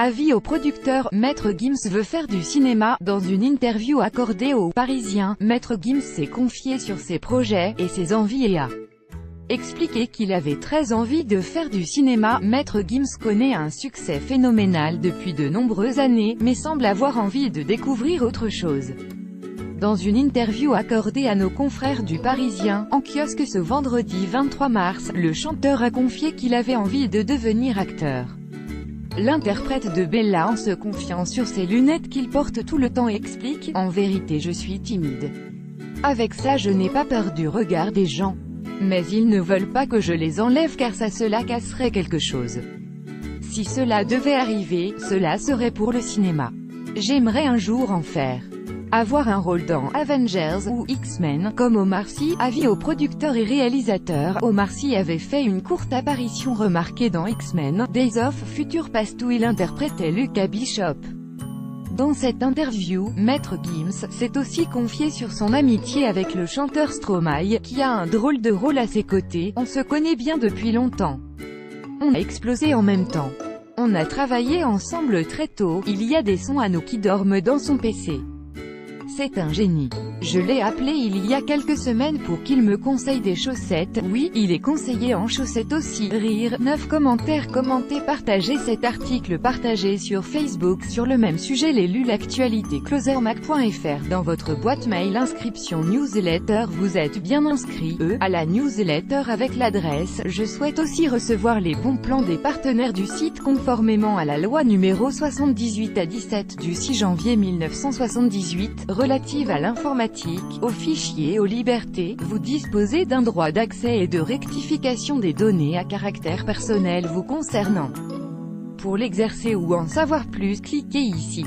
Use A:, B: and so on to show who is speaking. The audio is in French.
A: Avis au producteur, Maître Gims veut faire du cinéma. Dans une interview accordée aux Parisiens, Maître Gims s'est confié sur ses projets et ses envies et a expliqué qu'il avait très envie de faire du cinéma. Maître Gims connaît un succès phénoménal depuis de nombreuses années, mais semble avoir envie de découvrir autre chose. Dans une interview accordée à nos confrères du Parisien, en kiosque ce vendredi 23 mars, le chanteur a confié qu'il avait envie de devenir acteur. L'interprète de Bella, en se confiant sur ses lunettes qu'il porte tout le temps, explique « En vérité, je suis timide. Avec ça, je n'ai pas peur du regard des gens. Mais ils ne veulent pas que je les enlève car cela casserait quelque chose. Si cela devait arriver, cela serait pour le cinéma. J'aimerais un jour en faire. Avoir un rôle dans Avengers ou X-Men, comme Omar Sy. » Avis au producteur et réalisateur, Omar Sy avait fait une courte apparition remarquée dans X-Men, Days of Future Past où il interprétait Lucas Bishop. Dans cette interview, Maître Gims s'est aussi confié sur son amitié avec le chanteur Stromae, qui a un drôle de rôle à ses côtés. On se connaît bien depuis longtemps. On a explosé en même temps. On a travaillé ensemble très tôt, il y a des sons à nous qui dorment dans son PC. C'est un génie. Je l'ai appelé il y a quelques semaines pour qu'il me conseille des chaussettes. Oui, il est conseillé en chaussettes aussi. Rire. 9 commentaires. Commentez, partagez cet article, partagé sur Facebook. Sur le même sujet, les lu l'actualité. Closermac.fr. Dans votre boîte mail, inscription newsletter. Vous êtes bien inscrit à la newsletter avec l'adresse. Je souhaite aussi recevoir les bons plans des partenaires du site conformément à la loi numéro 78/17 du 6 janvier 1978, relative à l'informatique, aux fichiers, aux libertés. Vous disposez d'un droit d'accès et de rectification des données à caractère personnel vous concernant. Pour l'exercer ou en savoir plus, cliquez ici.